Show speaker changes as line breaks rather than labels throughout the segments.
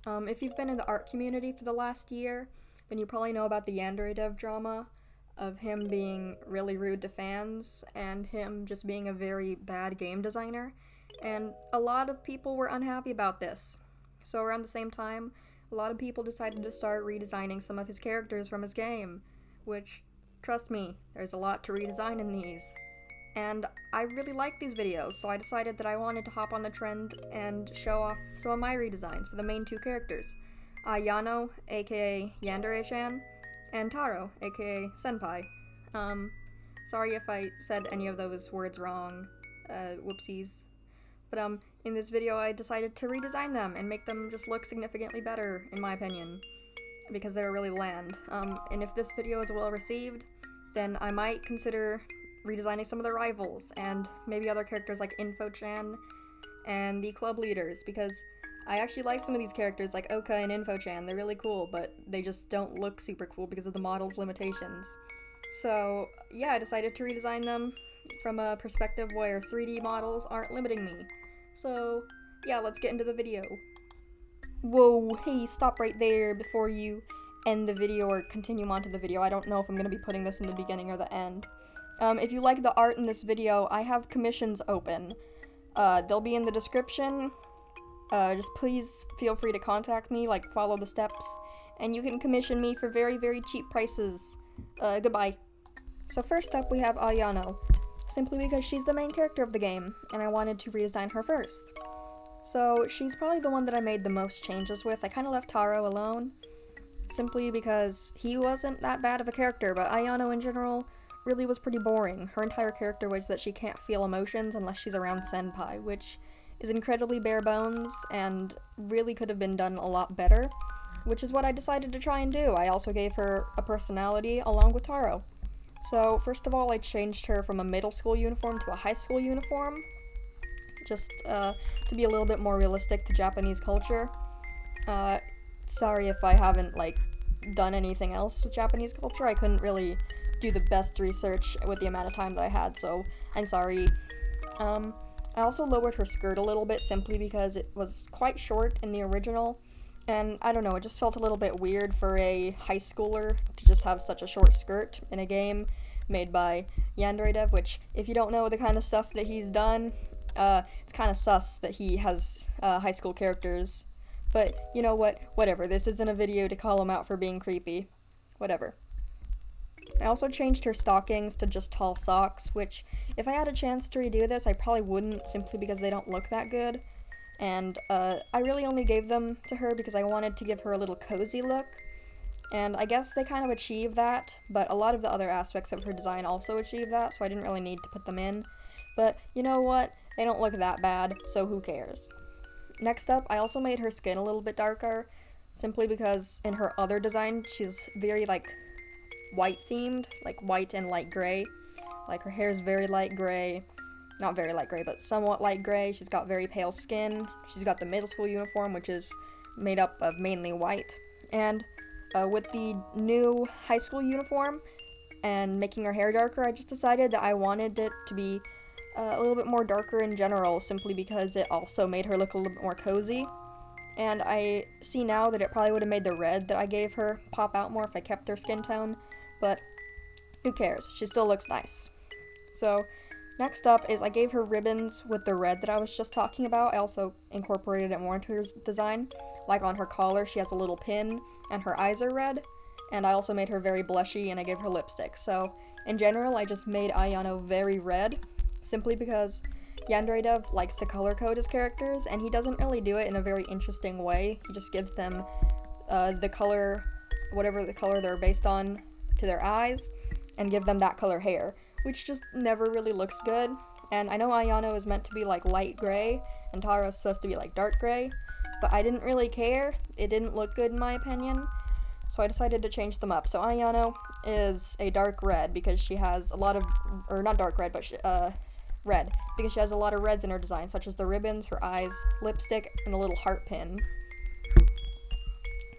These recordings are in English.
If you've been in the art community for the last year, then you probably know about the Yandere dev drama of him being really rude to fans and him just being a very bad game designer. And a lot of people were unhappy about this. So around the same time, a lot of people decided to start redesigning some of his characters from his game, which, trust me, there's a lot to redesign in these. And I really like these videos, so I decided that I wanted to hop on the trend and show off some of my redesigns for the main two characters. Ayano, aka Yandere-chan, and Taro, aka Senpai. Sorry if I said any of those words wrong, whoopsies. But in this video I decided to redesign them and make them just look significantly better, in my opinion, because they were really bland. And if this video is well received, then I might consider redesigning some of the rivals, and maybe other characters like Info-chan and the club leaders, because I actually like some of these characters like Oka and Info-chan. They're really cool, but they just don't look super cool because of the model's limitations. So yeah, I decided to redesign them from a perspective where 3D models aren't limiting me. So yeah, let's get into the video. Whoa, hey, stop right there before you end the video or continue on to the video. I don't know if I'm going to be putting this in the beginning or the end. If you like the art in this video, I have commissions open. They'll be in the description. Just please feel free to contact me, like follow the steps, and you can commission me for very, very cheap prices. Goodbye. So first up we have Ayano, simply because she's the main character of the game, and I wanted to redesign her first. So she's probably the one that I made the most changes with. I kind of left Taro alone, simply because he wasn't that bad of a character, but Ayano in general really was pretty boring. Her entire character was that she can't feel emotions unless she's around Senpai, which is incredibly bare bones and really could have been done a lot better, which is what I decided to try and do. I also gave her a personality along with Taro. So first of all, I changed her from a middle school uniform to a high school uniform, just to be a little bit more realistic to Japanese culture. Sorry if I haven't done anything else with Japanese culture. I couldn't really do the best research with the amount of time that I had, so I'm sorry. I also lowered her skirt a little bit simply because it was quite short in the original, and I don't know, it just felt a little bit weird for a high schooler to just have such a short skirt in a game made by Yandere Dev, which, if you don't know the kind of stuff that he's done, it's kind of sus that he has high school characters. But you know what? Whatever. This isn't a video to call him out for being creepy. Whatever. I also changed her stockings to just tall socks, which, if I had a chance to redo this, I probably wouldn't, simply because they don't look that good. And I really only gave them to her because I wanted to give her a little cozy look. And I guess they kind of achieved that, but a lot of the other aspects of her design also achieved that, so I didn't really need to put them in. But you know what? They don't look that bad, so who cares? Next up, I also made her skin a little bit darker, simply because in her other design, she's very, white themed, like white and light gray. Like, her hair is very light gray. Not very light gray, but somewhat light gray. She's got very pale skin. She's got the middle school uniform, which is made up of mainly white. And with the new high school uniform and making her hair darker, I just decided that I wanted it to be a little bit more darker in general, simply because it also made her look a little bit more cozy. And I see now that it probably would have made the red that I gave her pop out more if I kept her skin tone, but who cares? She still looks nice. So next up is I gave her ribbons with the red that I was just talking about. I also incorporated it more into her design. Like on her collar, she has a little pin, and her eyes are red. And I also made her very blushy, and I gave her lipstick. So in general, I just made Ayano very red, simply because Yandere Dev likes to color code his characters, and he doesn't really do it in a very interesting way. He just gives them the color, whatever the color they're based on, to their eyes, and give them that color hair, which just never really looks good. And I know Ayano is meant to be light gray, and Taro is supposed to be dark gray, but I didn't really care. It didn't look good in my opinion, so I decided to change them up. So Ayano is a dark red because she has a lot of, or not dark red, but red, because she has a lot of reds in her design, such as the ribbons, her eyes, lipstick, and the little heart pin.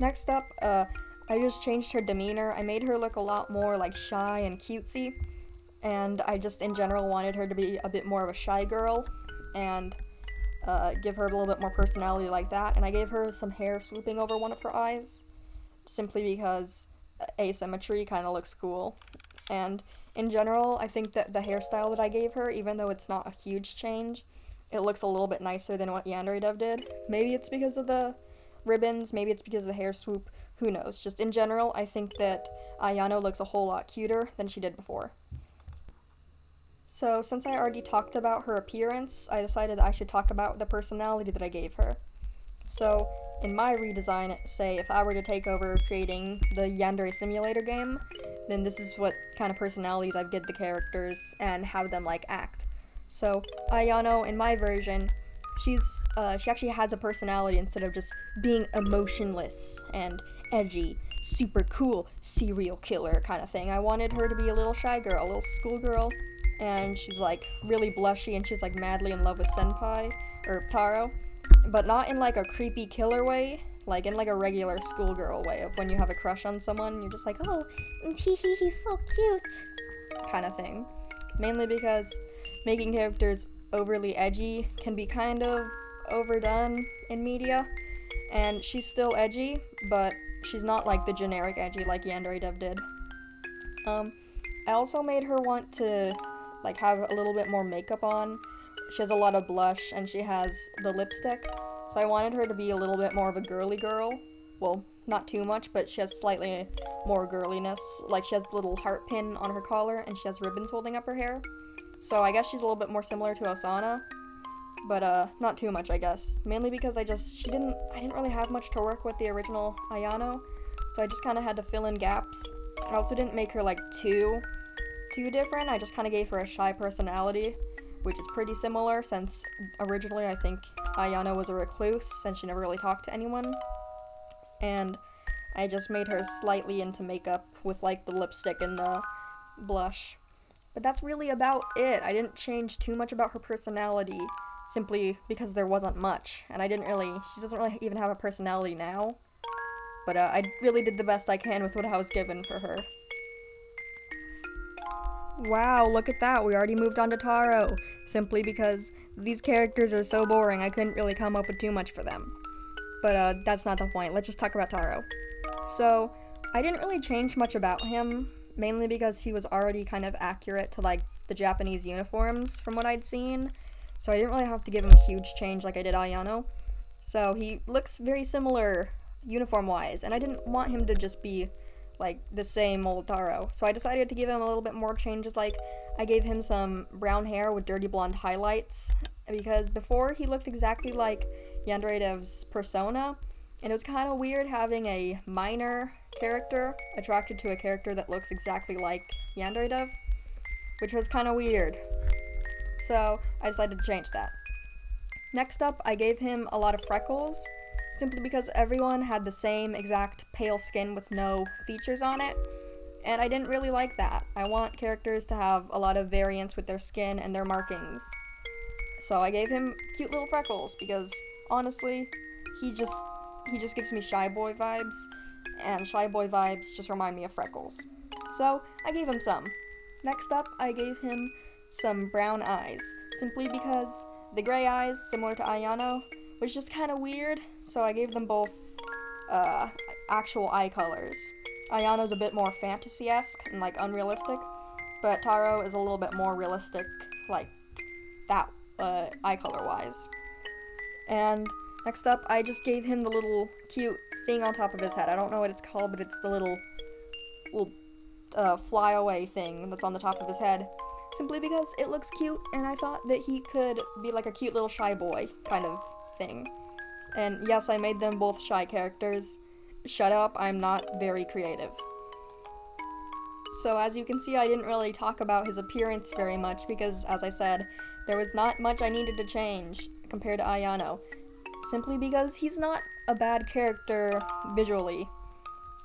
Next up, I just changed her demeanor. I made her look a lot more shy and cutesy, and I just in general wanted her to be a bit more of a shy girl, and give her a little bit more personality like that, and I gave her some hair swooping over one of her eyes, simply because asymmetry kind of looks cool. And in general, I think that the hairstyle that I gave her, even though it's not a huge change, it looks a little bit nicer than what Yandere Dev did. Maybe it's because of the ribbons, maybe it's because of the hair swoop, who knows. Just in general, I think that Ayano looks a whole lot cuter than she did before. So, since I already talked about her appearance, I decided I should talk about the personality that I gave her. So, in my redesign, say if I were to take over creating the Yandere Simulator game, then this is what kind of personalities I've given the characters and how them act. So, Ayano, in my version, she actually has a personality instead of just being emotionless and edgy, super cool, serial killer kind of thing. I wanted her to be a little shy girl, a little schoolgirl, and she's really blushy and she's madly in love with Senpai, or Taro, but not in a creepy killer way, in a regular schoolgirl way of when you have a crush on someone, you're just oh, he's so cute, kind of thing. Mainly because making characters overly edgy can be kind of overdone in media, and she's still edgy, but she's not the generic edgy like Yandere Dev did. I also made her want to have a little bit more makeup on. She has a lot of blush and she has the lipstick, so I wanted her to be a little bit more of a girly girl. Well, not too much, but she has slightly more girliness. She has the little heart pin on her collar and she has ribbons holding up her hair. So I guess she's a little bit more similar to Osana, but not too much, I guess. Mainly because I didn't really have much to work with the original Ayano, so I just kind of had to fill in gaps. I also didn't make her too different. I just kind of gave her a shy personality, which is pretty similar since originally I think Ayano was a recluse and she never really talked to anyone. And I just made her slightly into makeup with the lipstick and the blush. But that's really about it. I didn't change too much about her personality, simply because there wasn't much. And she doesn't really even have a personality now. But I really did the best I can with what I was given for her. Wow, look at that, we already moved on to Taro, simply because these characters are so boring I couldn't really come up with too much for them. But that's not the point, let's just talk about Taro. So, I didn't really change much about him, mainly because he was already kind of accurate to the Japanese uniforms from what I'd seen, so I didn't really have to give him a huge change like I did Ayano. So he looks very similar uniform-wise, and I didn't want him to just be the same old Taro. So I decided to give him a little bit more changes, I gave him some brown hair with dirty blonde highlights, because before he looked exactly like Yandere Dev's persona, and it was kind of weird having a minor character attracted to a character that looks exactly like Yandere Dev, which was kind of weird. So I decided to change that. Next up, I gave him a lot of freckles, simply because everyone had the same exact pale skin with no features on it, and I didn't really like that. I want characters to have a lot of variance with their skin and their markings. So I gave him cute little freckles, because honestly, he just gives me shy boy vibes, and shy boy vibes just remind me of freckles. So I gave him some. Next up, I gave him some brown eyes, simply because the gray eyes, similar to Ayano, was just kind of weird, so I gave them both actual eye colors. Ayano's a bit more fantasy-esque and unrealistic, but Taro is a little bit more realistic, that eye color-wise. And next up, I just gave him the little cute thing on top of his head. I don't know what it's called, but it's the little flyaway thing that's on the top of his head, simply because it looks cute, and I thought that he could be a cute little shy boy kind of thing. And yes, I made them both shy characters. Shut up, I'm not very creative. So as you can see, I didn't really talk about his appearance very much because, as I said, there was not much I needed to change compared to Ayano. Simply because he's not a bad character visually.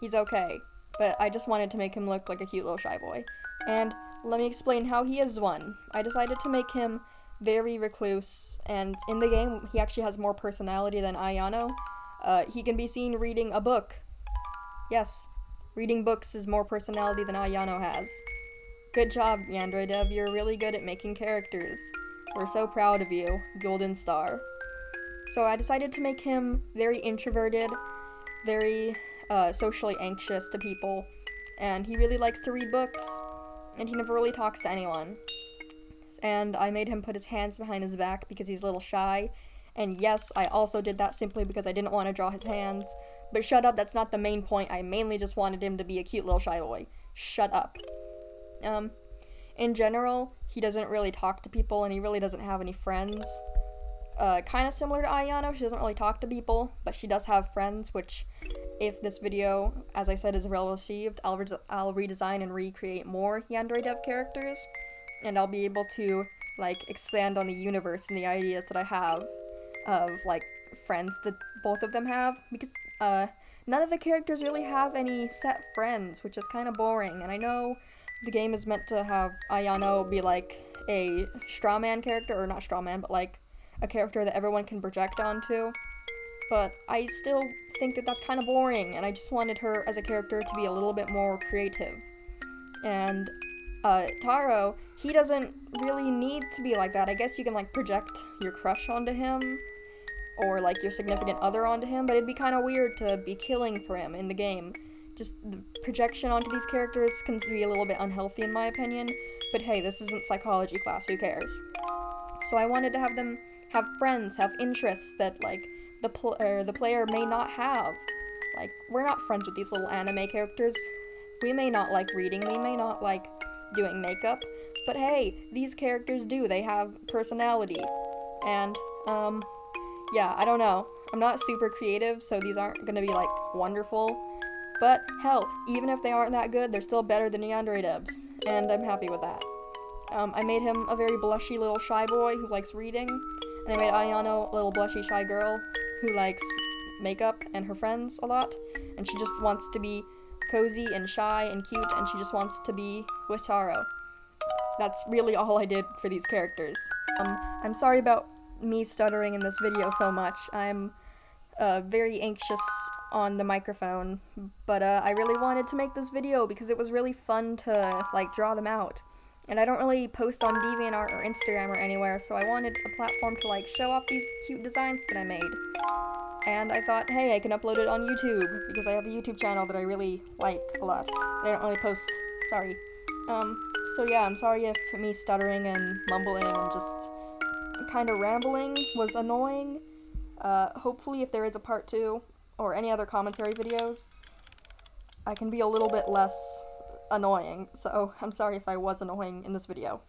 He's okay, but I just wanted to make him look like a cute little shy boy. And let me explain how he is one. I decided to make him very recluse, and in the game, he actually has more personality than Ayano. He can be seen reading a book. Yes, reading books is more personality than Ayano has. Good job, Yandere Dev, you're really good at making characters. We're so proud of you, Golden Star. So I decided to make him very introverted, very socially anxious to people, and he really likes to read books, and he never really talks to anyone. And I made him put his hands behind his back because he's a little shy. And yes, I also did that simply because I didn't want to draw his hands. But shut up, that's not the main point. I mainly just wanted him to be a cute little shy boy. Shut up. In general, he doesn't really talk to people and he really doesn't have any friends. Kind of similar to Ayano, she doesn't really talk to people, but she does have friends, which, if this video, as I said, is well received, I'll redesign and recreate more Yandere dev characters, and I'll be able to, like, expand on the universe and the ideas that I have of, like, friends that both of them have, because, none of the characters really have any set friends, which is kind of boring, and I know the game is meant to have Ayano be, like, a straw man character, or not straw man, but, like, a character that everyone can project onto, but I still think that that's kind of boring, and I just wanted her as a character to be a little bit more creative. And Taro, he doesn't really need to be like that. I guess you can, like, project your crush onto him, or, like, your significant other onto him, but it'd be kind of weird to be killing for him in the game. Just the projection onto these characters can be a little bit unhealthy in my opinion, but hey, this isn't psychology class, who cares? So I wanted to have them have friends, have interests that, like, the player may not have. Like, we're not friends with these little anime characters. We may not like reading, we may not like doing makeup, but hey, these characters do. They have personality. And, yeah, I don't know. I'm not super creative, so these aren't gonna be, like, wonderful. But, hell, even if they aren't that good, they're still better than Yandere devs, and I'm happy with that. I made him a very blushy little shy boy who likes reading, and I made Ayano a little blushy shy girl who likes makeup and her friends a lot, and she just wants to be cozy and shy and cute, and she just wants to be with Taro. That's really all I did for these characters. I'm sorry about me stuttering in this video so much. I'm very anxious on the microphone, but I really wanted to make this video because it was really fun to, like, draw them out. And I don't really post on DeviantArt or Instagram or anywhere, so I wanted a platform to, like, show off these cute designs that I made. And I thought, hey, I can upload it on YouTube, because I have a YouTube channel that I really like a lot. I don't really post, sorry. So yeah, I'm sorry if me stuttering and mumbling and just kind of rambling was annoying. Hopefully if there is a part 2, or any other commentary videos, I can be a little bit less annoying, so I'm sorry if I was annoying in this video.